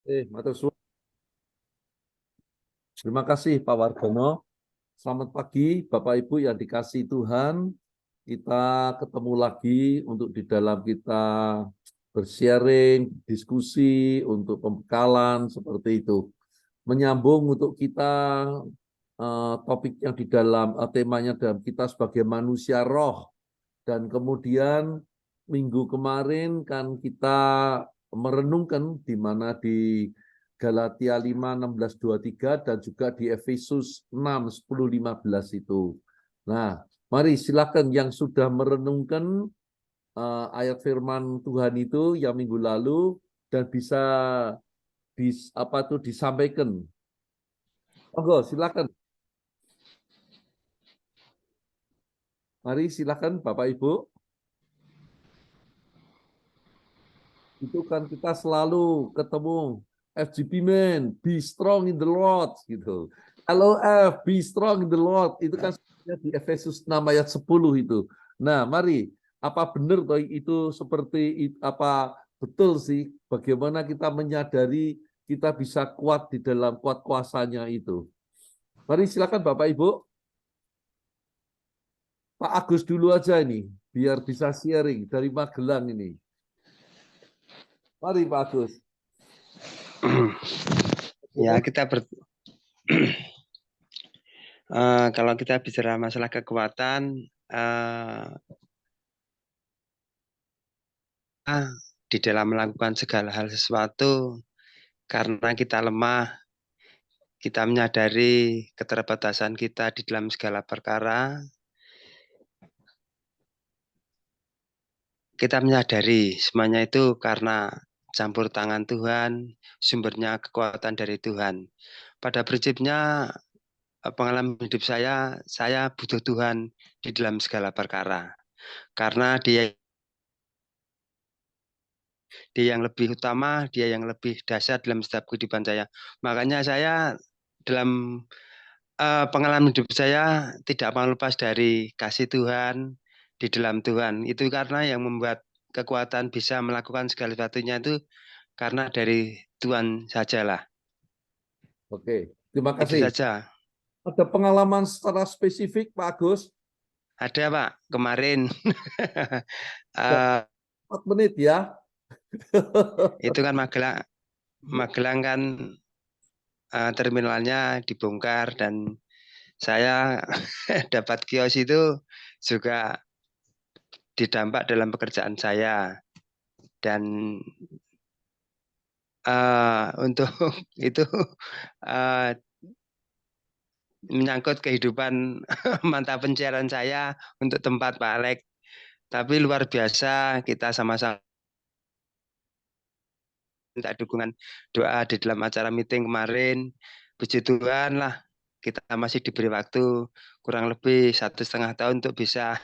Matur suwun. Terima kasih Pak Wargono. Selamat pagi Bapak Ibu yang dikasihi Tuhan. Kita ketemu lagi untuk di dalam kita bersharing, diskusi, untuk pembekalan seperti itu. Menyambung untuk kita topik yang di dalam temanya dalam kita sebagai manusia roh. Dan kemudian minggu kemarin kan kita merenungkan di mana di Galatia 5, 16, 23 dan juga di Efesus 6, 10, 15 itu. Nah, mari silakan yang sudah merenungkan ayat firman Tuhan itu yang minggu lalu dan bisa disampaikan. Monggo, silakan. Mari silakan Bapak Ibu. Itu kan kita selalu ketemu FGP Man, be strong in the Lord gitu. Kalau be strong in the Lord itu kan di Efesus 6 ayat 10 itu. Nah, mari apa benar toh itu seperti apa betul sih bagaimana kita menyadari kita bisa kuat di dalam kuat kuasanya itu. Mari silakan Bapak Ibu. Pak Agus dulu aja ini biar bisa sharing dari Magelang ini. Mari Pak Agus. Ya, kalau kita bicara masalah kekuatan, di dalam melakukan segala hal sesuatu, karena kita lemah, kita menyadari keterbatasan kita di dalam segala perkara, kita menyadari semuanya itu karena campur tangan Tuhan, sumbernya kekuatan dari Tuhan. Pada prinsipnya, pengalaman hidup saya butuh Tuhan di dalam segala perkara. Karena dia yang lebih utama, dia yang lebih dasar dalam setiap kehidupan saya. Makanya saya dalam pengalaman hidup saya tidak mau lepas dari kasih Tuhan di dalam Tuhan. Itu karena yang membuat kekuatan bisa melakukan segala sesuatunya itu karena dari Tuhan sajalah. Oke, terima Itu kasih. saja. Ada pengalaman secara spesifik, Pak Agus? Ada Pak, kemarin 4 menit ya. itu kan Magelang kan terminalnya dibongkar dan saya dapat kios itu juga didampak dalam pekerjaan saya dan untuk itu menyangkut kehidupan mata pencarian saya untuk tempat Pak Alek. Tapi luar biasa kita sama-sama minta dukungan doa di dalam acara meeting kemarin. Puji Tuhan lah kita masih diberi waktu kurang lebih 1,5 tahun untuk bisa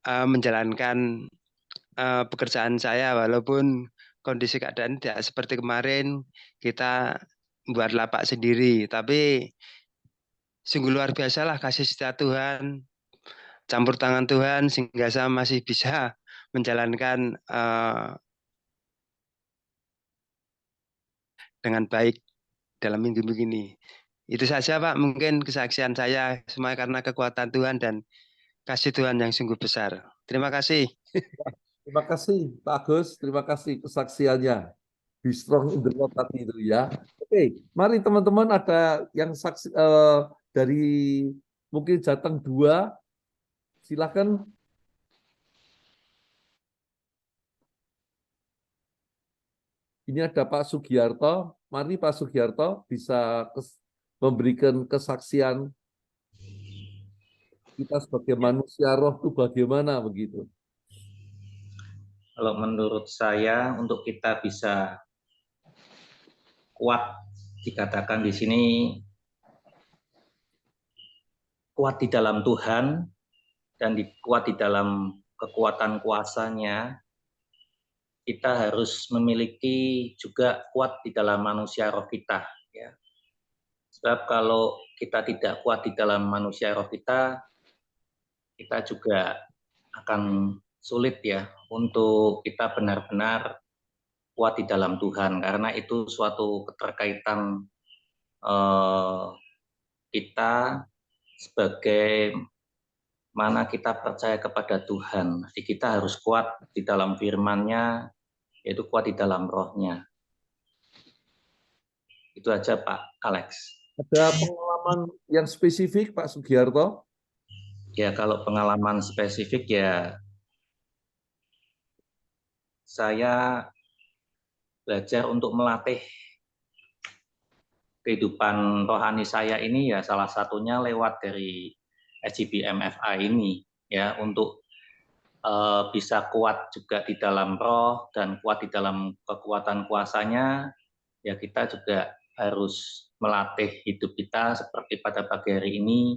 menjalankan pekerjaan saya walaupun kondisi keadaan tidak seperti kemarin kita buat lapak sendiri, tapi sungguh luar biasa lah kasih setia Tuhan, campur tangan Tuhan sehingga saya masih bisa menjalankan dengan baik dalam minggu begini. Itu saja Pak, mungkin kesaksian saya semua karena kekuatan Tuhan dan kasih Tuhan yang sungguh besar. Terima kasih. Terima kasih, Pak Agus. Terima kasih kesaksiannya. Be strong in the Lord tadi itu ya. Oke, mari teman-teman ada yang saksi dari mungkin Jateng 2. Silakan. Ini ada Pak Sugiarto. Mari Pak Sugiarto bisa memberikan kesaksian kita sebagai manusia roh itu bagaimana begitu. Kalau menurut saya untuk kita bisa kuat dikatakan di sini kuat di dalam Tuhan dan kuat di dalam kekuatan kuasanya, kita harus memiliki juga kuat di dalam manusia roh kita. Ya. Sebab kalau kita tidak kuat di dalam manusia roh kita juga akan sulit ya untuk kita benar-benar kuat di dalam Tuhan, karena itu suatu keterkaitan kita sebagai mana kita percaya kepada Tuhan. Jadi kita harus kuat di dalam firman-Nya, yaitu kuat di dalam rohnya. Itu aja Pak Alex. Ada pengalaman yang spesifik Pak Sugiarto? Ya kalau pengalaman spesifik ya saya belajar untuk melatih kehidupan rohani saya ini ya salah satunya lewat dari SGB MFA ini ya untuk bisa kuat juga di dalam roh dan kuat di dalam kekuatan kuasanya ya kita juga harus melatih hidup kita seperti pada pagi hari ini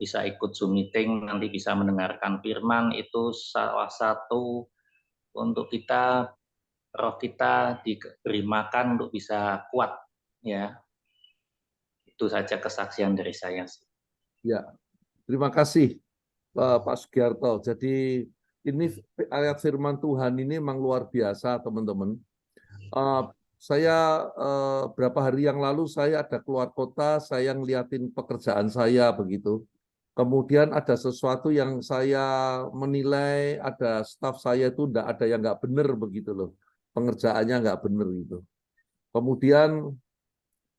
bisa ikut Zoom meeting, nanti bisa mendengarkan firman, itu salah satu untuk kita, roh kita diberi makan untuk bisa kuat. Ya, itu saja kesaksian dari saya. Ya, terima kasih Pak Sugiarto. Jadi ini ayat firman Tuhan ini memang luar biasa teman-teman. Saya berapa hari yang lalu saya ada keluar kota, saya ngeliatin pekerjaan saya begitu. Kemudian ada sesuatu yang saya menilai ada staf saya itu enggak ada yang nggak benar begitu loh. Pengerjaannya nggak benar gitu. Kemudian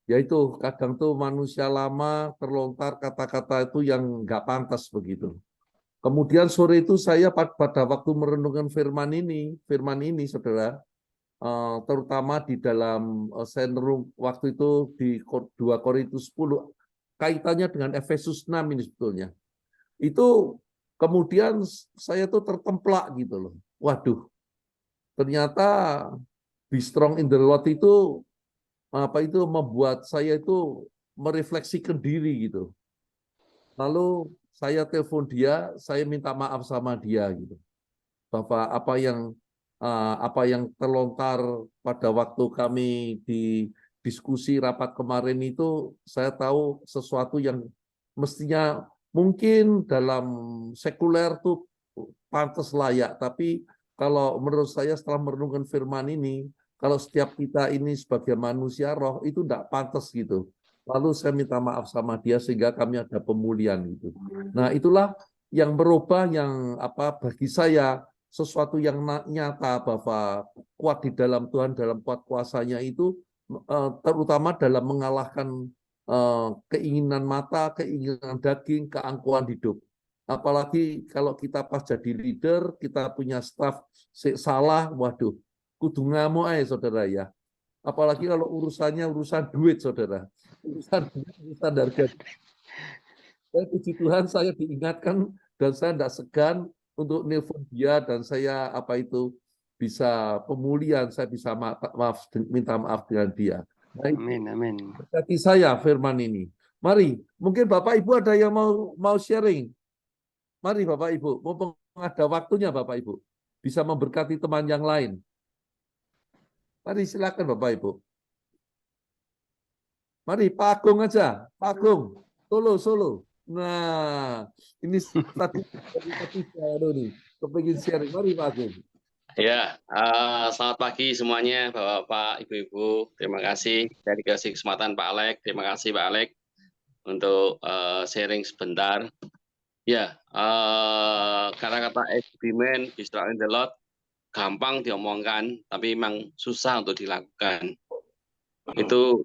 yaitu kadang tuh manusia lama terlontar kata-kata itu yang nggak pantas begitu. Kemudian sore itu saya pada waktu merenungkan firman ini saudara, terutama di dalam senrum waktu itu di 2 Korintus 10 kaitannya dengan Efesus 6 ini sebetulnya. Itu kemudian saya tuh tertemplak gitu loh. Waduh, ternyata be strong in the Lord itu membuat saya itu merefleksikan diri gitu. Lalu saya telepon dia, saya minta maaf sama dia gitu. Bapak apa yang terlontar pada waktu kami di diskusi rapat kemarin itu saya tahu sesuatu yang mestinya mungkin dalam sekuler tuh pantas layak, tapi kalau menurut saya setelah merenungkan firman ini, kalau setiap kita ini sebagai manusia roh itu tidak pantas gitu. Lalu saya minta maaf sama dia sehingga kami ada pemulihan gitu. Nah, itulah yang berubah yang bagi saya sesuatu yang nyata bahwa kuat di dalam Tuhan dalam kuat kuasanya itu terutama dalam mengalahkan keinginan mata, keinginan daging, keangkuhan hidup. Apalagi kalau kita pas jadi leader, kita punya staff salah, waduh, kudu ngamuk aja saudara ya. Apalagi kalau urusan duit saudara. Urusan harga. Puji Tuhan saya diingatkan dan saya tidak segan untuk nelpon dia dan saya bisa pemulihan, saya bisa minta maaf dengan dia. Amin, amin. Berkati saya firman ini. Mari, mungkin Bapak Ibu ada yang mau sharing. Mari Bapak Ibu, mumpung ada waktunya Bapak Ibu, bisa memberkati teman yang lain. Mari silakan Bapak Ibu. Mari Pak Agung aja, Pak Agung, Solo. Nah, ini tadi nih, kepingin sharing. Mari Pak Agung. Ya, selamat pagi semuanya, Bapak-bapak, Ibu-ibu. Terima kasih. Saya dikasih kesempatan Pak Alek. Terima kasih Pak Alek untuk sharing sebentar. Ya, kata-kata agreement, be strong in the Lord, gampang diomongkan, tapi memang susah untuk dilakukan. Itu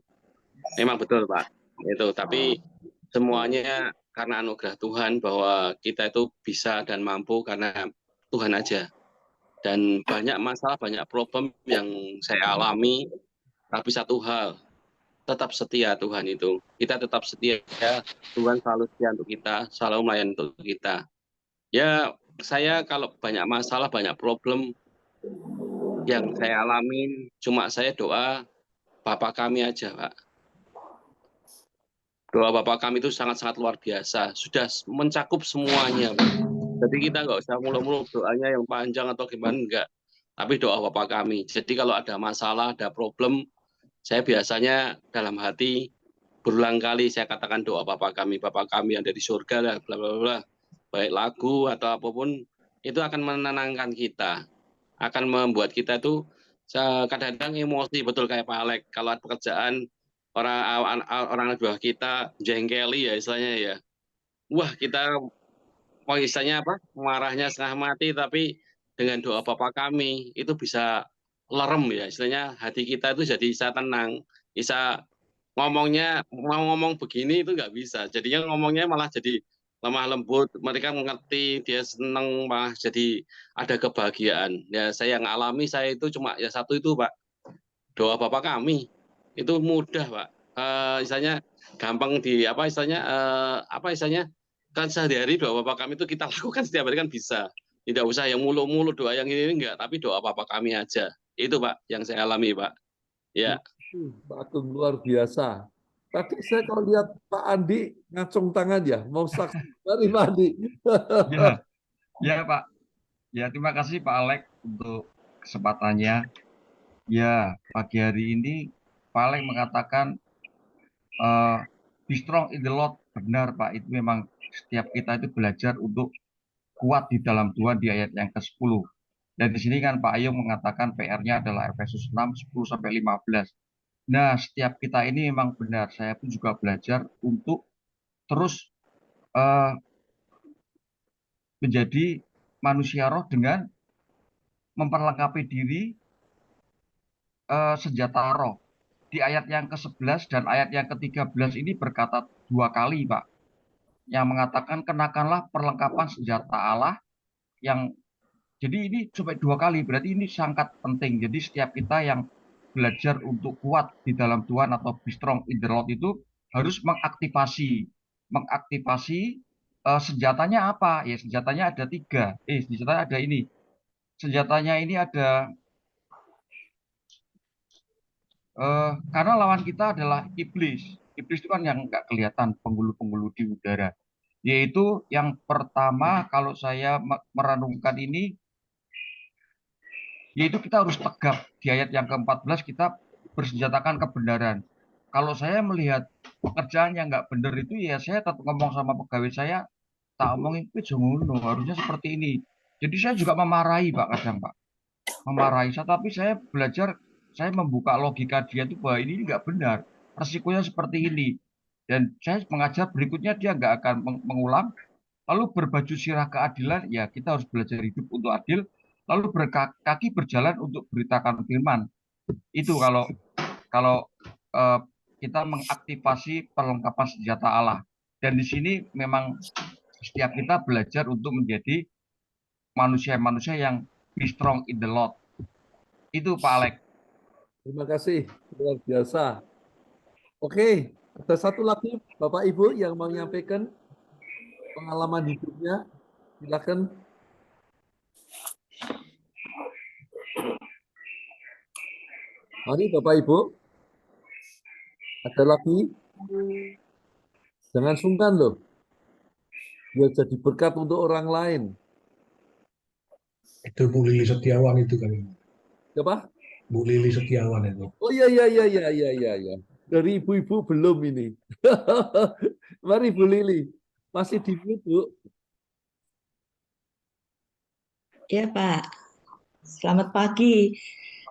memang betul Pak. Itu, tapi semuanya karena anugerah Tuhan bahwa kita itu bisa dan mampu karena Tuhan aja. Dan banyak masalah, banyak problem yang saya alami, tapi satu hal, tetap setia Tuhan itu. Kita tetap setia, Tuhan selalu setia untuk kita, selalu melayani untuk kita. Ya, saya kalau banyak masalah, banyak problem yang saya alamin, cuma saya doa Bapa kami aja, Pak. Doa Bapa kami itu sangat-sangat luar biasa, sudah mencakup semuanya, Pak. Jadi kita nggak usah mulu-mulu doanya yang panjang atau gimana, enggak. Tapi doa Bapa kami. Jadi kalau ada masalah, ada problem, saya biasanya dalam hati berulang kali saya katakan doa Bapa kami yang ada di surga, lah, bla bla bla. Baik lagu atau apapun, itu akan menenangkan kita. Akan membuat kita itu kadang-kadang emosi, betul kayak Pak Alek. Kalau ada pekerjaan, orang di bawah kita jengkeli ya istilahnya ya. Wah, kita mau istilahnya apa? Marahnya setengah mati, tapi dengan doa Bapa kami itu bisa lerem ya. Istilahnya hati kita itu jadi bisa tenang, bisa ngomongnya mau ngomong begini itu nggak bisa. Jadinya ngomongnya malah jadi lemah lembut. Mereka mengerti, dia seneng, malah jadi ada kebahagiaan. Ya saya yang alami, saya itu cuma ya satu itu Pak, doa Bapak kami itu mudah Pak. Istilahnya gampang di apa istilahnya kan sehari-hari doa Bapak kami itu kita lakukan setiap hari kan bisa. Tidak usah yang mulu-mulu doa yang ini enggak, tapi doa Bapak kami aja. Itu Pak yang saya alami Pak. Ya. Pak Agung luar biasa. Tadi saya kalau lihat Pak Andi ngacung tangan ya, mau saksi. Mari Pak Andi. Ya, ya Pak. Ya, terima kasih Pak Alek untuk kesempatannya. Ya, pagi hari ini Pak Alek mengatakan be strong in the Lord. Benar Pak, itu memang setiap kita itu belajar untuk kuat di dalam Tuhan di ayat yang ke-10. Dan di sini kan Pak Ayo mengatakan PR-nya adalah Efesus 6, 10-15. Nah, setiap kita ini memang benar. Saya pun juga belajar untuk terus menjadi manusia roh dengan memperlengkapi diri senjata roh. Di ayat yang ke-11 dan ayat yang ke-13 ini berkata 2 kali, Pak, yang mengatakan kenakanlah perlengkapan senjata Allah yang jadi ini sampai 2 kali, berarti ini sangat penting. Jadi setiap kita yang belajar untuk kuat di dalam Tuhan atau be strong in the Lord itu harus mengaktifasi senjatanya apa? Ya senjatanya ada 3. Senjatanya ada ini. Senjatanya ini ada karena lawan kita adalah iblis. Iblis itu kan yang nggak kelihatan, penghulu-penghulu di udara. Yaitu yang pertama kalau saya merenungkan ini, yaitu kita harus tegap. Di ayat yang ke-14 kita bersenjatakan kebenaran. Kalau saya melihat pekerjaan yang nggak benar itu, ya saya tetap ngomong sama pegawai saya, tak omongin itu harusnya seperti ini. Jadi saya juga memarahi Pak kadang Pak. Memarahi saya, tapi saya belajar, saya membuka logika dia itu bahwa ini nggak benar, resikonya seperti ini, dan saya mengajar berikutnya dia nggak akan mengulang. Lalu berbaju sirah keadilan, ya kita harus belajar hidup untuk adil, lalu berkaki berjalan untuk beritakan firman. Itu kalau kalau kita mengaktifasi perlengkapan senjata Allah. Dan di sini memang setiap kita belajar untuk menjadi manusia-manusia yang be strong in the Lord. Itu Pak Alek. Terima kasih, luar biasa. Oke, ada satu lagi Bapak Ibu yang mau menyampaikan pengalaman hidupnya. Silakan. Mari Bapak Ibu. Ada lagi? Jangan sungkan loh. Biar jadi berkat untuk orang lain. Itu Bu Lili Setiawan itu kali. Siapa? Bu Lili Setiawan itu. Oh iya. Dari ibu-ibu belum ini. Mari Bu Lili. Masih di mute, Bu. Ya Pak, selamat pagi.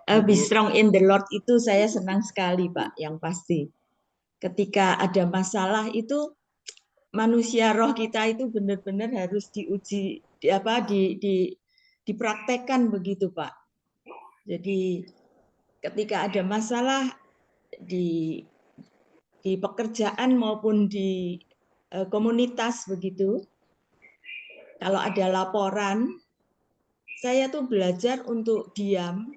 Be strong in the Lord itu saya senang sekali Pak, yang pasti. Ketika ada masalah itu manusia roh kita itu benar-benar harus diuji, dipraktekkan begitu Pak. Jadi ketika ada masalah di pekerjaan maupun di komunitas begitu, kalau ada laporan, saya tuh belajar untuk diam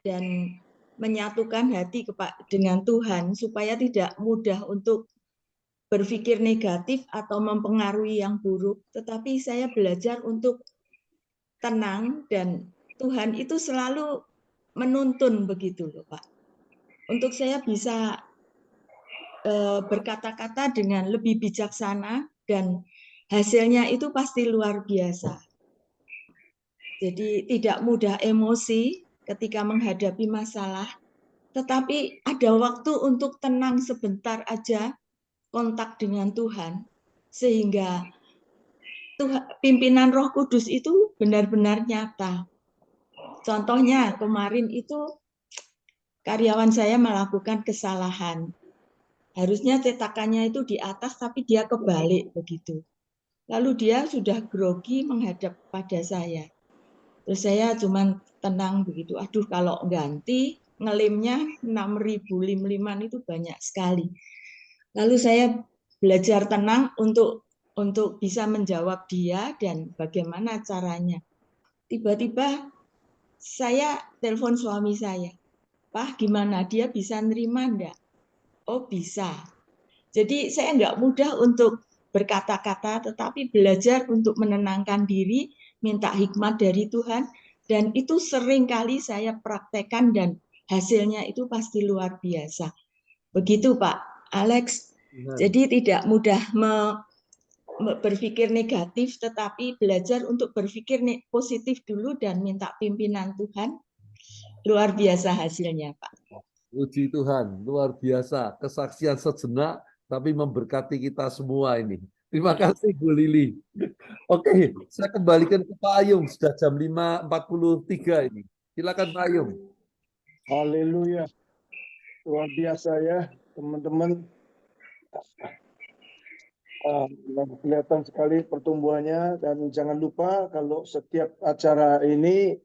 dan menyatukan hati dengan Tuhan supaya tidak mudah untuk berpikir negatif atau mempengaruhi yang buruk. Tetapi saya belajar untuk tenang dan Tuhan itu selalu menuntun begitu loh Pak. Untuk saya bisa berkata-kata dengan lebih bijaksana dan hasilnya itu pasti luar biasa. Jadi tidak mudah emosi ketika menghadapi masalah, tetapi ada waktu untuk tenang sebentar aja, kontak dengan Tuhan, sehingga pimpinan Roh Kudus itu benar-benar nyata. Contohnya kemarin itu karyawan saya melakukan kesalahan. Harusnya cetakannya itu di atas tapi dia kebalik begitu. Lalu dia sudah grogi menghadap pada saya. Terus saya cuman tenang begitu. Aduh, kalau ganti ngelimnya 6.000 lim-liman itu banyak sekali. Lalu saya belajar tenang untuk bisa menjawab dia dan bagaimana caranya. Tiba-tiba saya telepon suami saya. Pak, gimana? Dia bisa nerima enggak? Oh, bisa. Jadi saya enggak mudah untuk berkata-kata, tetapi belajar untuk menenangkan diri, minta hikmat dari Tuhan, dan itu sering kali saya praktekkan dan hasilnya itu pasti luar biasa. Begitu Pak Alex. Jadi tidak mudah berpikir negatif, tetapi belajar untuk berpikir positif dulu dan minta pimpinan Tuhan. Luar biasa hasilnya, Pak. Puji Tuhan, luar biasa. Kesaksian sejenak, tapi memberkati kita semua ini. Terima kasih Bu Lili. Oke, saya kembalikan ke Pak Ayung. Sudah jam 5.43 ini. Silakan Pak Ayung. Haleluya. Luar biasa ya, teman-teman. Kelihatan sekali pertumbuhannya, dan jangan lupa kalau setiap acara ini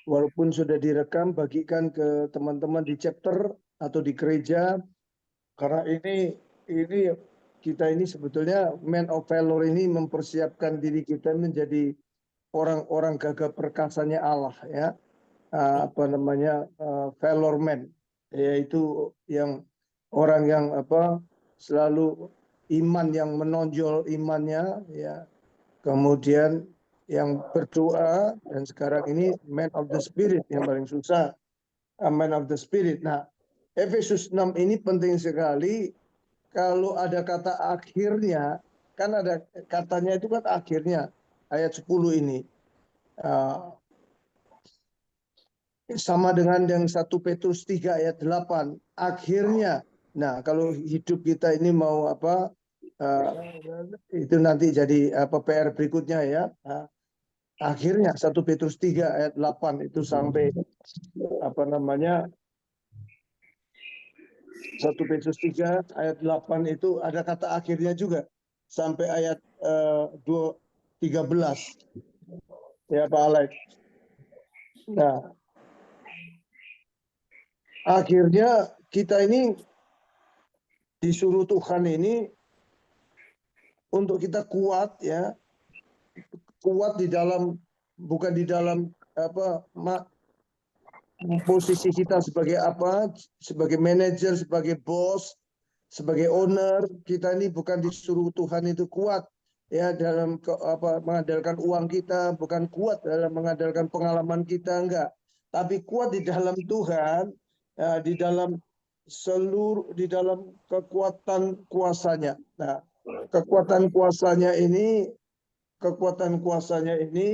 walaupun sudah direkam, bagikan ke teman-teman di chapter atau di gereja, karena ini kita ini sebetulnya man of valor ini mempersiapkan diri kita menjadi orang-orang gagah perkasanya Allah ya. Valor man, yaitu yang orang yang selalu iman yang menonjol imannya ya, kemudian yang berdoa, dan sekarang ini man of the spirit yang paling susah, man of the spirit. Nah, Efesus 6 ini penting sekali. Kalau ada kata akhirnya, kan ada katanya itu kan akhirnya, ayat 10 ini sama dengan yang 1 Petrus 3 ayat 8 akhirnya. Nah, kalau hidup kita ini mau itu nanti jadi PR berikutnya ya. Akhirnya 1 Petrus 3 ayat 8 itu sampai 1 Petrus 3 ayat 8 itu ada kata akhirnya juga sampai ayat 13 ya Pak Alex. Nah, akhirnya kita ini disuruh Tuhan ini untuk kita kuat ya, kuat di dalam, bukan di dalam posisi kita sebagai sebagai manajer, sebagai bos, sebagai owner. Kita ini bukan disuruh Tuhan itu kuat ya dalam mengandalkan uang kita, bukan kuat dalam mengandalkan pengalaman kita, enggak, tapi kuat di dalam Tuhan, di dalam kekuatan kuasanya. Nah, kekuatan kuasanya ini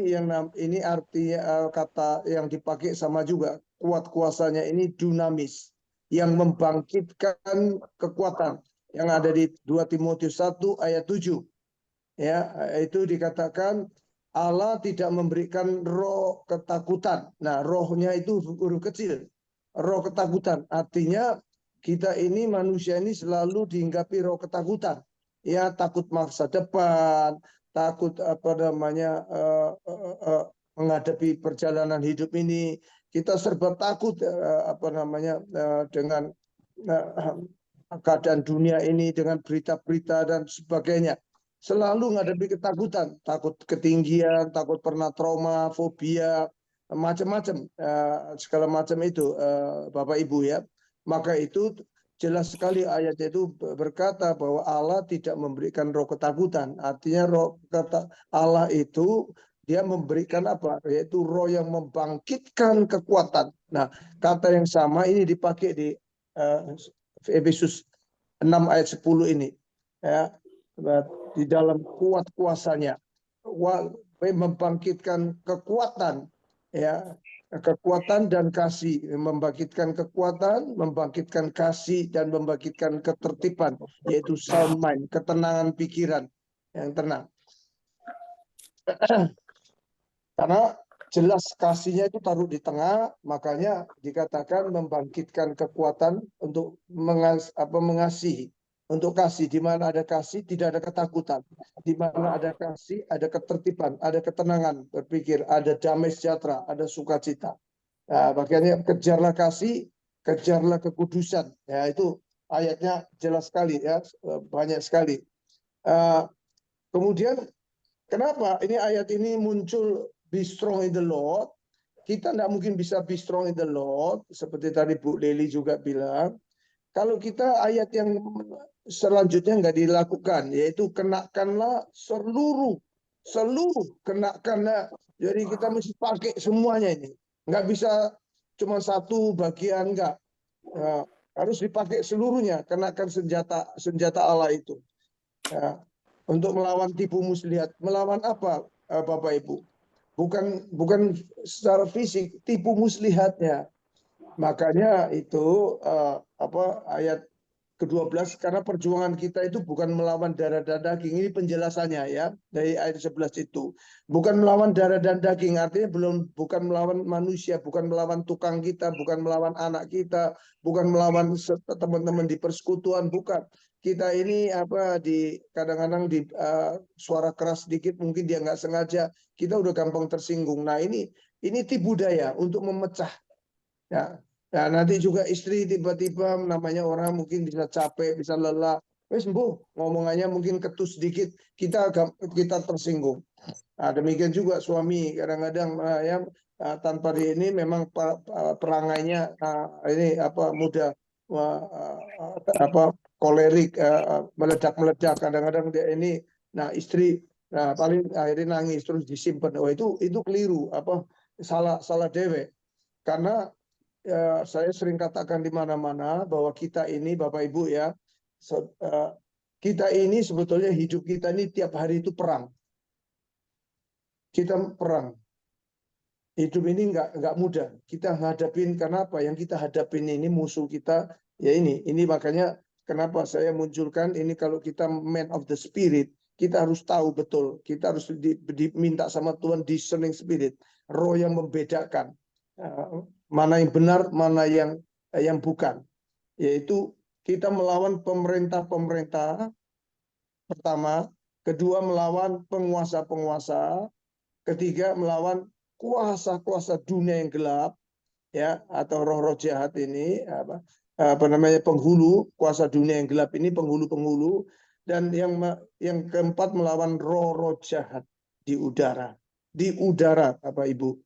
yang ini artinya kata yang dipakai sama juga. Kuat kuasanya ini dunamis, yang membangkitkan kekuatan, yang ada di 2 Timotius 1 ayat 7. Ya, itu dikatakan Allah tidak memberikan roh ketakutan. Nah, rohnya itu huruf kecil. Roh ketakutan artinya kita ini manusia ini selalu dihinggapi roh ketakutan. Ya, takut masa depan, takut menghadapi perjalanan hidup ini. Kita serba takut dengan keadaan dunia ini, dengan berita-berita dan sebagainya. Selalu menghadapi ketakutan, takut ketinggian, takut pernah trauma, fobia, macam-macam, segala macam itu Bapak Ibu ya. Maka itu jelas sekali ayat itu berkata bahwa Allah tidak memberikan roh ketakutan. Artinya roh kata Allah itu dia memberikan yaitu roh yang membangkitkan kekuatan. Nah, kata yang sama ini dipakai di Efesus 6 ayat 10 ini ya, di dalam kuat kuasanya, membangkitkan kekuatan ya, kekuatan dan kasih, membangkitkan kekuatan, membangkitkan kasih, dan membangkitkan ketertiban, yaitu sound mind, ketenangan pikiran yang tenang. Karena jelas kasihnya itu taruh di tengah, makanya dikatakan membangkitkan kekuatan untuk mengasihi. Untuk kasih, di mana ada kasih tidak ada ketakutan, di mana ada kasih ada ketertiban, ada ketenangan berpikir, ada damai sejahtera, ada sukacita. Nah, makanya kejarlah kasih, kejarlah kekudusan. Ya, itu ayatnya jelas sekali ya, banyak sekali. Kemudian kenapa ini ayat ini muncul be strong in the Lord? Kita tidak mungkin bisa be strong in the Lord, seperti tadi Bu Leli juga bilang. Kalau kita ayat yang selanjutnya nggak dilakukan, yaitu kenakanlah seluruh, kenakanlah. Jadi kita mesti pakai semuanya ini. Nggak bisa cuma satu bagian, nggak. Nah, harus dipakai seluruhnya, kenakan senjata Allah itu. Ya, untuk melawan tipu muslihat. Melawan apa, Bapak Ibu? Bukan secara fisik, tipu muslihatnya. Makanya itu ayat ke-12, karena perjuangan kita itu bukan melawan darah dan daging. Ini penjelasannya ya dari ayat 11 itu. Bukan melawan darah dan daging, artinya bukan melawan manusia, bukan melawan tukang kita, bukan melawan anak kita, bukan melawan teman-teman di persekutuan, bukan. Kita ini kadang-kadang di suara keras sedikit, mungkin dia nggak sengaja, kita udah gampang tersinggung. Nah, ini tipu daya untuk memecah. Ya, nah, nanti juga istri tiba-tiba namanya orang mungkin bisa capek, bisa lelah. Wes sembuh, ngomongannya mungkin ketus sedikit, kita tersinggung. Nah, demikian juga suami kadang-kadang tanpa ini memang perangainya ini mudah kolerik, meledak-meledak. Kadang-kadang dia ini, nah istri, nah paling akhirnya nangis terus disimpan. Oh itu keliru, salah dewek. Karena saya sering katakan di mana-mana bahwa kita ini, Bapak Ibu ya, kita ini sebetulnya hidup kita ini tiap hari itu perang. Kita perang. Hidup ini nggak mudah. Kita ngadapin, kenapa? Yang kita hadapin ini musuh kita, ya ini makanya kenapa saya munculkan ini, kalau kita man of the spirit, kita harus tahu betul. Kita harus diminta sama Tuhan discerning spirit, roh yang membedakan mana yang benar, mana yang bukan. Yaitu kita melawan pemerintah-pemerintah pertama, kedua melawan penguasa-penguasa, ketiga melawan kuasa-kuasa dunia yang gelap, ya, atau roh-roh jahat ini, penghulu, kuasa dunia yang gelap ini, penghulu-penghulu, dan yang keempat melawan roh-roh jahat di udara, Bapak Ibu.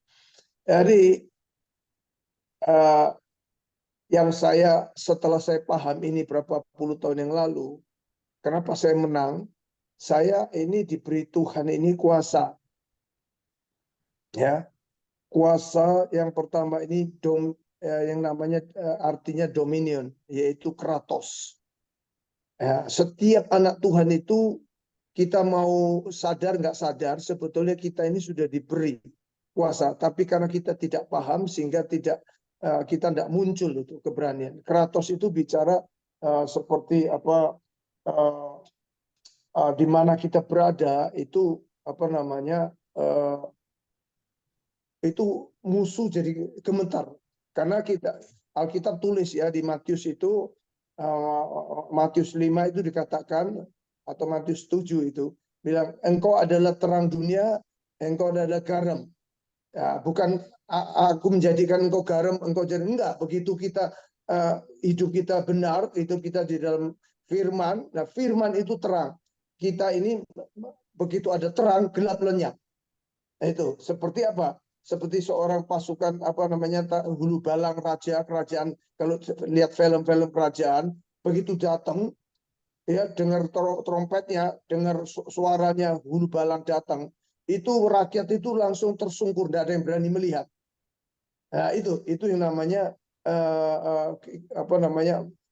Jadi yang setelah saya paham ini berapa puluh tahun yang lalu, kenapa saya menang? Saya ini diberi Tuhan ini kuasa. Ya, kuasa yang pertama ini yang namanya artinya dominion, yaitu kratos. Ya, setiap anak Tuhan itu, kita mau sadar nggak sadar, sebetulnya kita ini sudah diberi kuasa, tapi karena kita tidak paham sehingga kita tidak muncul itu keberanian. Kratos itu bicara seperti di mana kita berada itu itu musuh jadi gemetar, karena Alkitab tulis ya di Matius itu, Matius 5 itu dikatakan, atau Matius 7 itu bilang, engkau adalah terang dunia, engkau adalah garam. Ya, bukan aku menjadikan engkau garam, engkau jadi, enggak. Begitu kita hidup kita benar, hidup kita di dalam firman, nah firman itu terang. Kita ini begitu ada terang, gelap lenyap. Itu seperti apa? Seperti seorang pasukan hulu balang raja kerajaan. Kalau lihat film-film kerajaan, begitu datang ya, dengar trompetnya, dengar suaranya, hulu balang datang, itu rakyat itu langsung tersungkur, tidak ada yang berani melihat. Nah, itu yang namanya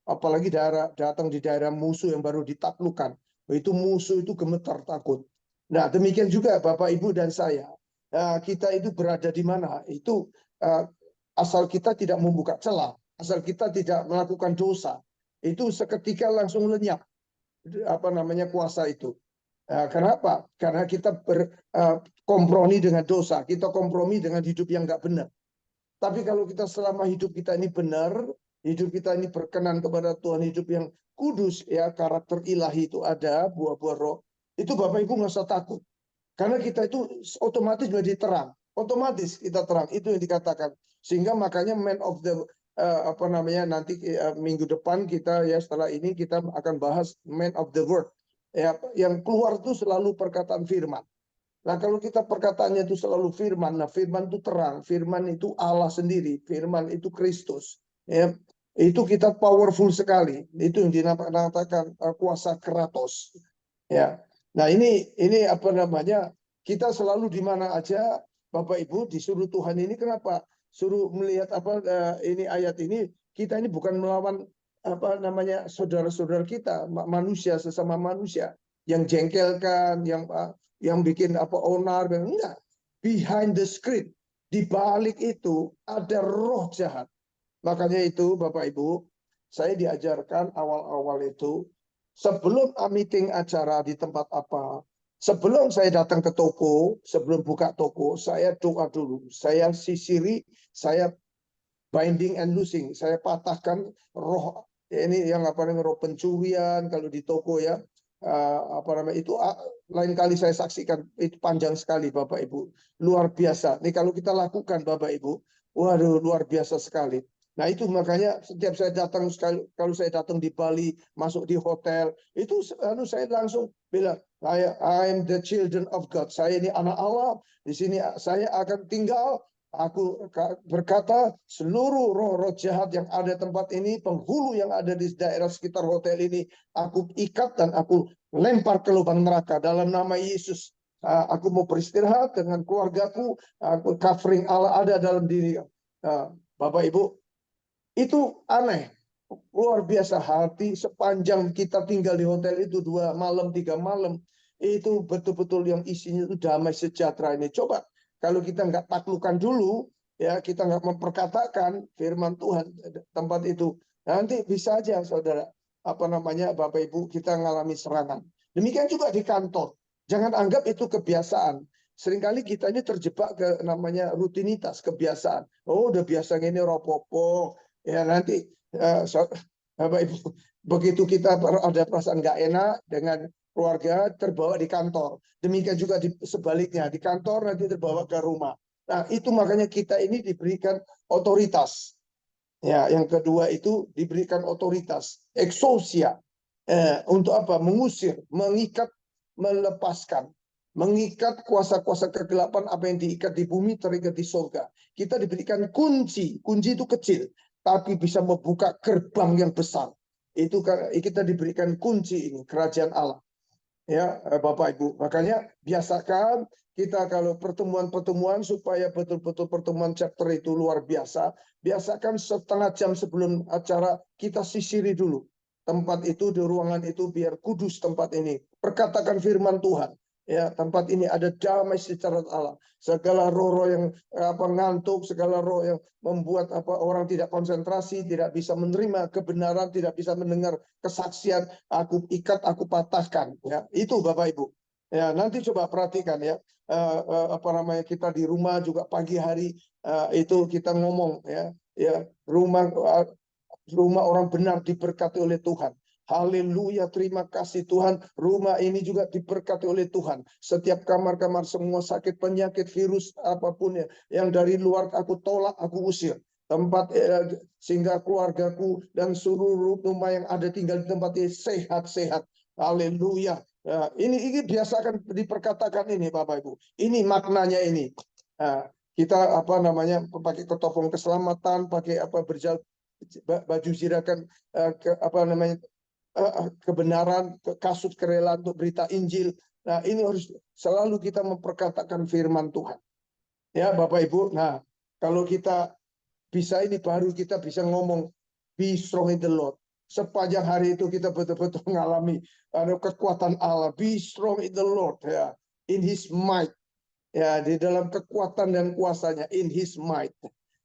apalagi datang di daerah musuh yang baru ditaklukkan, itu musuh itu gemetar takut. Nah, demikian juga Bapak Ibu dan saya. Kita itu berada di mana? Itu asal kita tidak membuka celah, asal kita tidak melakukan dosa, itu seketika langsung lenyap kuasa itu. Kenapa? Karena kita kompromi dengan dosa, kita kompromi dengan hidup yang nggak benar. Tapi kalau kita selama hidup kita ini benar, hidup kita ini berkenan kepada Tuhan, hidup yang kudus, ya karakter ilahi itu ada, buah-buah roh, itu Bapak Ibu nggak usah takut. Karena kita itu otomatis menjadi terang, otomatis kita terang, itu yang dikatakan. Sehingga makanya man of the nanti minggu depan kita ya setelah ini kita akan bahas man of the word. Ya, yang keluar itu selalu perkataan firman. Nah, kalau kita perkataannya itu selalu firman, nah firman itu terang, firman itu Allah sendiri, firman itu Kristus. Ya, itu kita powerful sekali. Itu yang dinamakan kuasa kratos. Ya. Nah, ini apa namanya? Kita selalu di mana aja Bapak Ibu disuruh Tuhan ini kenapa? Suruh melihat ini ayat ini, kita ini bukan melawan apa namanya saudara-saudara kita, manusia sesama manusia yang jengkelkan, yang bikin onar, enggak. Behind the script, di balik itu ada roh jahat. Makanya itu Bapak Ibu, saya diajarkan awal-awal itu sebelum meeting acara di tempat apa, sebelum saya datang ke toko, sebelum buka toko, saya doa dulu, saya sisiri, saya binding and loosing, saya patahkan roh ini yang roh pencurian kalau di toko ya. Itu lain kali saya saksikan, itu panjang sekali Bapak Ibu, luar biasa. Ini kalau kita lakukan Bapak Ibu, waduh luar biasa sekali. Nah itu makanya setiap saya datang, kalau saya datang di Bali, masuk di hotel, itu saya langsung bilang, I am the children of God. Saya ini anak Allah, di sini saya akan tinggal. Aku berkata seluruh roh-roh jahat yang ada tempat ini, penghulu yang ada di daerah sekitar hotel ini, aku ikat dan aku lempar ke lubang neraka dalam nama Yesus. Aku mau beristirahat dengan keluargaku, aku covering Allah ada dalam diri. Bapak Ibu, itu aneh, luar biasa hati sepanjang kita tinggal di hotel itu 2 malam 3 malam, itu betul-betul yang isinya itu damai sejahtera ini. Coba kalau kita nggak taklukkan dulu, ya kita nggak memperkatakan firman Tuhan tempat itu, nanti bisa aja saudara, Bapak Ibu kita ngalami serangan. Demikian juga di kantor. Jangan anggap itu kebiasaan. Seringkali kita ini terjebak ke namanya rutinitas, kebiasaan. Oh udah biasa gini ropopo, ya nanti Bapak Ibu begitu kita ada perasaan nggak enak dengan keluarga terbawa di kantor. Demikian juga sebaliknya, di kantor nanti terbawa ke rumah. Nah, itu makanya kita ini diberikan otoritas. Ya, yang kedua itu diberikan otoritas, exousia. Untuk apa? Mengusir, mengikat, melepaskan. Mengikat kuasa-kuasa kegelapan, apa yang diikat di bumi terikat di surga. Kita diberikan kunci. Kunci itu kecil, tapi bisa membuka gerbang yang besar. Itu kita diberikan kunci ini, kerajaan Allah. Ya, Bapak Ibu. Makanya biasakan kita kalau pertemuan-pertemuan supaya betul-betul pertemuan chapter itu luar biasa. Biasakan setengah jam sebelum acara kita sisiri dulu. Tempat itu di ruangan itu biar kudus tempat ini. Perkatakan firman Tuhan. Ya, tempat ini ada damai secara Allah. Segala roh-roh yang ngantuk, segala roh yang membuat orang tidak konsentrasi, tidak bisa menerima kebenaran, tidak bisa mendengar kesaksian, aku ikat, aku patahkan. Ya, itu Bapak Ibu. Ya, nanti coba perhatikan ya. Kita di rumah juga pagi hari itu kita ngomong ya. Ya, rumah orang benar diberkati oleh Tuhan. Haleluya, terima kasih Tuhan. Rumah ini juga diberkati oleh Tuhan. Setiap kamar-kamar semua sakit, penyakit, virus, apapun ya, yang dari luar aku tolak, aku usir. Tempat sehingga keluargaku dan seluruh rumah yang ada tinggal di tempat ini sehat-sehat. Haleluya. Ini biasakan diperkatakan ini Bapak Ibu. Ini maknanya ini. Kita pakai ketopong keselamatan, pakai berjalan baju zirakan kebenaran, kasut kerelaan untuk berita Injil. Nah, ini harus selalu kita memperkatakan firman Tuhan. Ya, Bapak Ibu. Nah, kalau kita bisa ini baru kita bisa ngomong be strong in the Lord. Sepanjang hari itu kita betul-betul mengalami kekuatan Allah. Be strong in the Lord, ya, in His might. Ya, di dalam kekuatan dan kuasanya, in His might.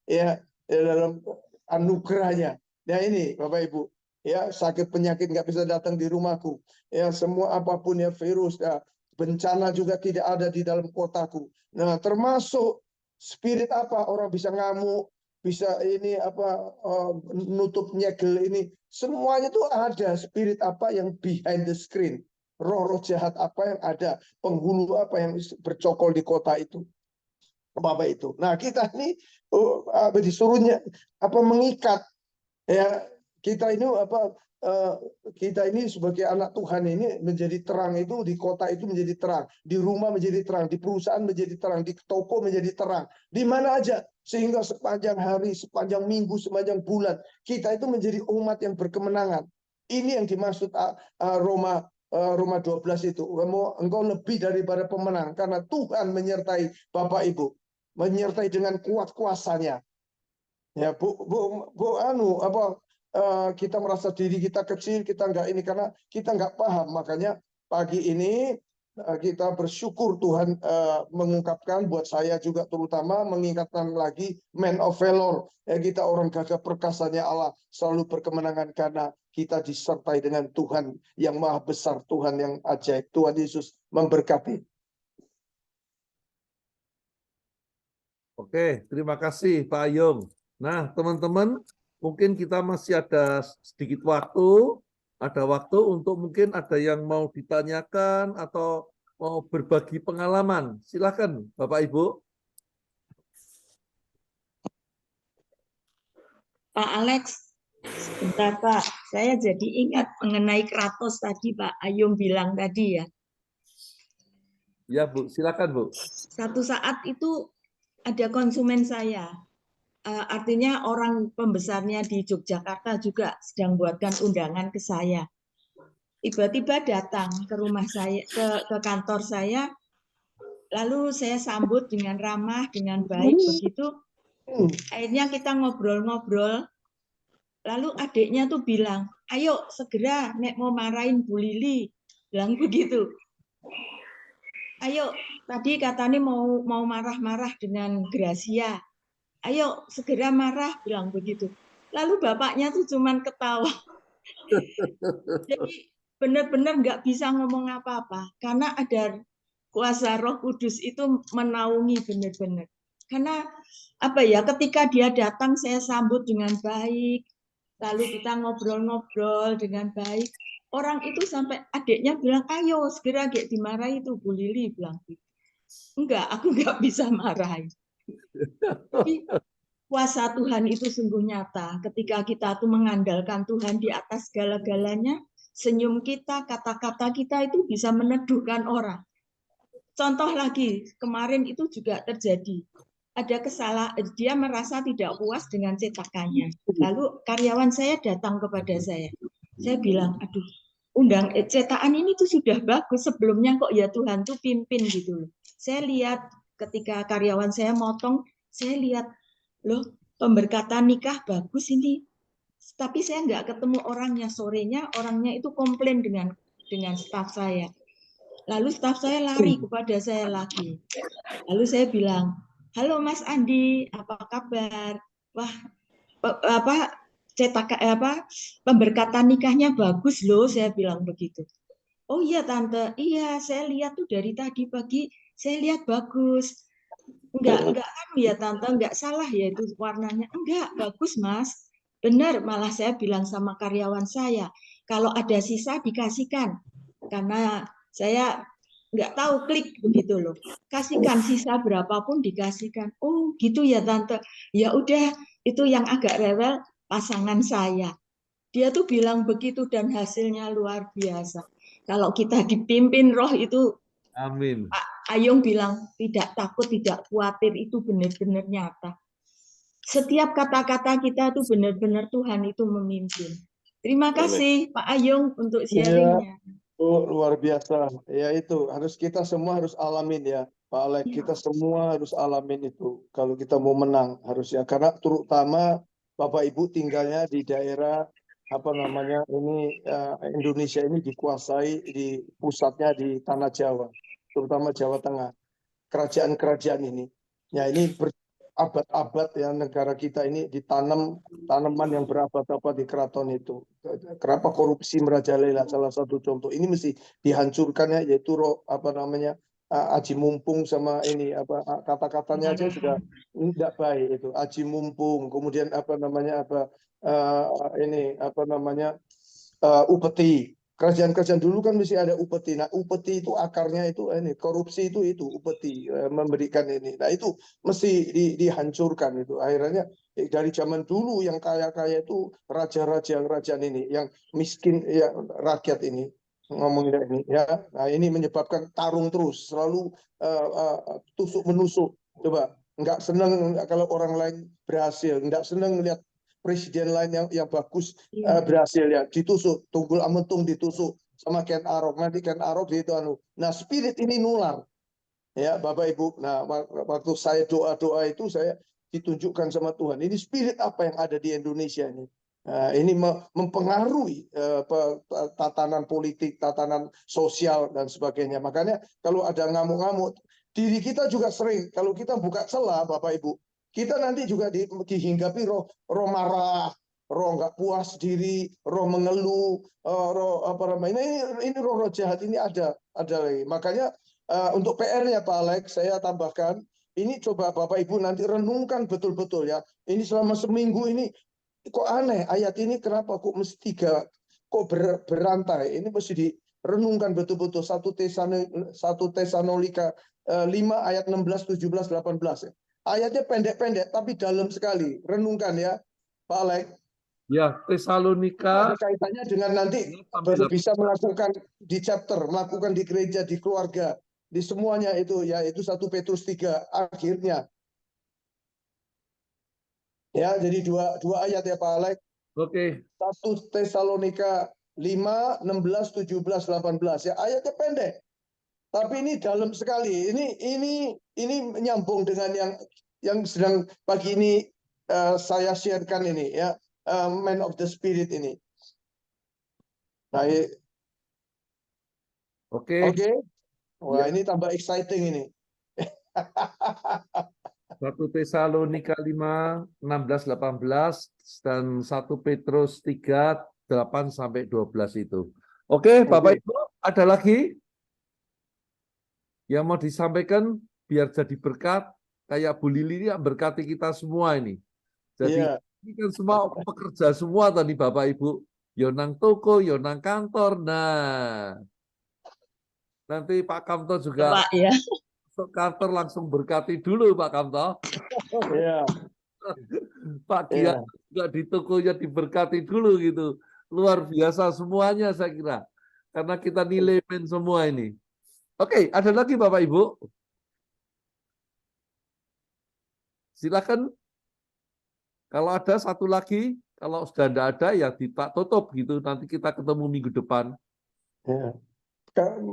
Ya, di dalam anugerahnya. Nah, ini Bapak Ibu. Ya, sakit penyakit nggak bisa datang di rumahku. Ya, semua apapun ya virus, ya, bencana juga tidak ada di dalam kotaku. Nah, termasuk spirit apa orang bisa ngamuk, bisa ini apa nutup nyegel ini, semuanya itu ada spirit apa yang behind the screen, roh-roh jahat apa yang ada, penghulu apa yang bercokol di kota itu, Bapak itu. Nah, kita ini disuruhnya apa mengikat ya, kita ini apa kita ini sebagai anak Tuhan ini menjadi terang, itu di kota itu menjadi terang, di rumah menjadi terang, di perusahaan menjadi terang, di toko menjadi terang, di mana aja, sehingga sepanjang hari, sepanjang minggu, sepanjang bulan kita itu menjadi umat yang berkemenangan. Ini yang dimaksud Roma 12 itu, engkau lebih daripada pemenang karena Tuhan menyertai Bapak Ibu, menyertai dengan kuat kuasanya. Ya, kita merasa diri kita kecil, kita nggak ini karena kita nggak paham. Makanya pagi ini kita bersyukur Tuhan mengungkapkan buat saya juga, terutama mengingatkan lagi man of valor. Ya, kita orang gagah perkasanya Allah, selalu berkemenangan karena kita disertai dengan Tuhan yang maha besar, Tuhan yang ajaib. Tuhan Yesus memberkati. Oke, terima kasih Pak Ayung. Nah, teman-teman, mungkin kita masih ada sedikit waktu, untuk mungkin ada yang mau ditanyakan atau mau berbagi pengalaman. Silakan, Bapak Ibu. Pak Alex, sebentar Pak, saya jadi ingat mengenai Kratos tadi Pak Ayung bilang tadi ya. Ya Bu, silakan Bu. Satu saat itu ada konsumen saya. Artinya orang pembesarnya di Yogyakarta juga sedang buatkan undangan ke saya. Tiba-tiba datang ke rumah saya, ke kantor saya, lalu saya sambut dengan ramah, dengan baik begitu. Akhirnya kita ngobrol-ngobrol. Lalu adiknya tuh bilang, ayo segera Nek mau marahin Bu Lili, bilang begitu. Ayo, tadi katanya mau marah-marah dengan Gracia. Ayo segera marah, bilang begitu. Lalu bapaknya tuh cuman ketawa. Jadi benar-benar nggak bisa ngomong apa-apa karena ada kuasa Roh Kudus itu menaungi benar-benar. Karena apa ya, ketika dia datang saya sambut dengan baik, lalu kita ngobrol-ngobrol dengan baik. Orang itu sampai adiknya bilang, ayo segera gak dimarahi itu Bu Lili, bilang gitu. Enggak, aku nggak bisa marahin. Tapi kuasa Tuhan itu sungguh nyata. Ketika kita tuh mengandalkan Tuhan di atas segala-galanya, senyum kita, kata-kata kita itu bisa meneduhkan orang. Contoh lagi, kemarin itu juga terjadi. Ada kesalahan, dia merasa tidak puas dengan cetakannya. Lalu karyawan saya datang kepada saya. Saya bilang, aduh, cetakan ini tuh sudah bagus, sebelumnya kok ya Tuhan tuh pimpin gitu loh. Saya lihat ketika karyawan saya motong, saya lihat, loh pemberkatan nikah bagus ini. Tapi saya nggak ketemu orangnya, sorenya orangnya itu komplain dengan staf saya. Lalu staf saya lari kepada saya lagi. Lalu saya bilang, halo Mas Andi, apa kabar? Wah, pemberkatan nikahnya bagus loh, saya bilang begitu. Oh iya Tante, iya saya lihat tuh dari tadi pagi, saya lihat bagus. Enggak kan ya Tante, enggak salah ya itu warnanya. Enggak, bagus Mas. Benar, malah saya bilang sama karyawan saya, kalau ada sisa dikasihkan. Karena saya nggak tahu, klik begitu loh. Kasihkan sisa berapapun dikasihkan. Oh gitu ya Tante. Ya udah, itu yang agak rewel pasangan saya. Dia tuh bilang begitu dan hasilnya luar biasa. Kalau kita dipimpin roh itu, Amin. Pak Ayung bilang tidak takut, tidak khawatir, itu benar-benar nyata. Setiap kata-kata kita itu benar-benar Tuhan itu memimpin. Terima kasih Pak Ayung untuk sharingnya. Oh, luar biasa. Ya itu, kita semua harus alamin ya, Pak Alek. Kita semua harus alamin itu. Kalau kita mau menang harusnya. Karena terutama Bapak Ibu tinggalnya di daerah Indonesia ini dikuasai di pusatnya di tanah Jawa, terutama Jawa Tengah. Kerajaan-kerajaan ini. Ya ini abad-abad ya negara kita ini ditanam tanaman yang berabad-abad di keraton itu. Kenapa korupsi merajalela? Salah satu contoh. Ini mesti dihancurkan ya, yaitu aji mumpung sama ini kata-katanya aja sudah tidak baik itu. Aji mumpung, kemudian upeti. Kerajaan-kerajaan dulu kan mesti ada upeti. Nah, upeti itu akarnya itu ini korupsi itu upeti memberikan ini. Nah, itu mesti dihancurkan itu. Akhirnya dari zaman dulu yang kaya-kaya itu raja-raja kerajaan ini, yang miskin ya rakyat ini ngomongin ini ya. Nah, ini menyebabkan tarung terus, selalu tusuk menusuk. Coba nggak senang kalau orang lain berhasil, nggak senang melihat presiden lain yang bagus berhasil ya ditusuk, Tunggul Ametung ditusuk sama Ken Arok, nanti Ken Arok itu Nah, spirit ini nular ya Bapak Ibu. Nah, waktu saya doa-doa itu saya ditunjukkan sama Tuhan, ini spirit apa yang ada di Indonesia ini. Nah, ini mempengaruhi tatanan politik, tatanan sosial dan sebagainya. Makanya kalau ada ngamuk-ngamuk, diri kita juga sering kalau kita buka celah Bapak Ibu, kita nanti juga dihinggapi roh marah, roh nggak puas diri, roh mengeluh, roh ini roh jahat ini ada lagi. Makanya untuk PR-nya Pak Alex, saya tambahkan ini, coba Bapak Ibu nanti renungkan betul-betul ya. Ini selama seminggu ini kok aneh ayat ini, kenapa kok mesti kok berantai? Ini mesti direnungkan betul-betul. 1 Tesalonika 5 ayat 16, 17, 18 ya. Ayatnya pendek-pendek tapi dalam sekali. Renungkan ya, Pak Alex. Ya, Tesalonika. Ada kaitannya dengan nanti baru bisa melakukan di chapter, melakukan di gereja, di keluarga, di semuanya itu ya, itu 1 Petrus 3 akhirnya. Ya, jadi dua ayat ya Pak Alex. Oke. 1 Tesalonika 5, 16, 17, 18 ya, ayatnya pendek. Tapi ini dalam sekali. Ini menyambung dengan yang sedang pagi ini saya sharekan ini ya, Man of the Spirit ini. Nah, Oke. Wah, ini tambah exciting ini. 1 Tesalonika 5, 16, 18 dan 1 Petrus 3, 8 sampai 12 itu. Oke, Bapak Ibu, ada lagi yang mau disampaikan biar jadi berkat kayak Bu Lili ini berkati kita semua ini. Jadi ini kan semua pekerja semua tadi Bapak Ibu, yonang toko, yonang kantor. Nah, nanti Pak Kamto juga Pak, ya. masuk kantor langsung berkati dulu Pak Kamto. Iya. Pak Gia juga di tokonya diberkati dulu gitu. Luar biasa semuanya saya kira. Karena kita nilai semua ini. Oke, ada lagi Bapak Ibu? Silakan. Kalau ada satu lagi, kalau sudah tidak ada ya tutup gitu. Nanti kita ketemu minggu depan. Ya.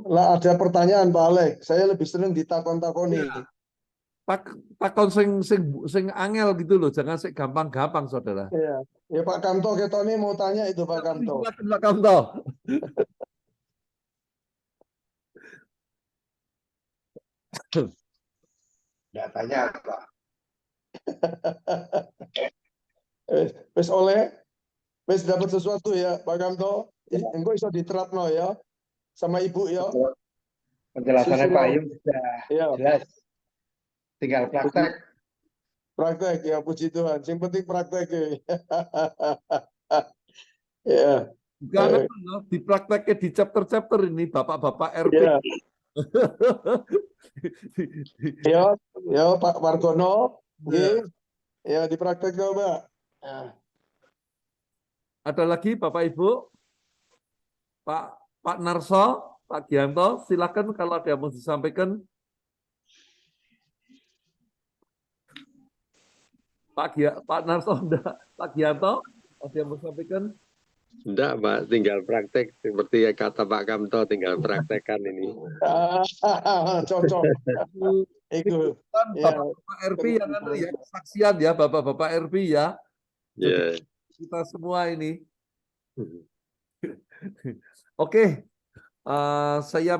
Lah ada pertanyaan Pak Alex. Saya lebih senang ditakon-takoni. Ya. Takon sing angel gitu loh, jangan sing gampang-gampang Saudara. Iya. Ya Pak Kamto Ketoni mau tanya itu Pak Kamto. Silakan Pak Kamto. Nggak tanya Pak. Wes dapat sesuatu ya Pak Kamto. Engko iso diterapno ya sama Ibu ya. Penjelasannya Pak Ayum sudah jelas. Tinggal praktek. Praktek ya, puji Tuhan. Yang penting praktek ya. Bukan diprakteknya di chapter-chapter ini Bapak-bapak RP. Ya Pak Margono. Ya dipraktek Mbak. Ada lagi Bapak Ibu? Pak Narso, Pak Gianto, silakan kalau ada yang mau disampaikan. Pak Narso, enggak. Pak Gianto, ada yang mau disampaikan? Enggak, Pak, tinggal praktek seperti kata Pak Kamto, tinggal praktekkan ini. Cocok. Itu kan Bapak RP yang ya kesaksian ya, Bapak-bapak RP ya. Jadi kita semua ini. Oke, saya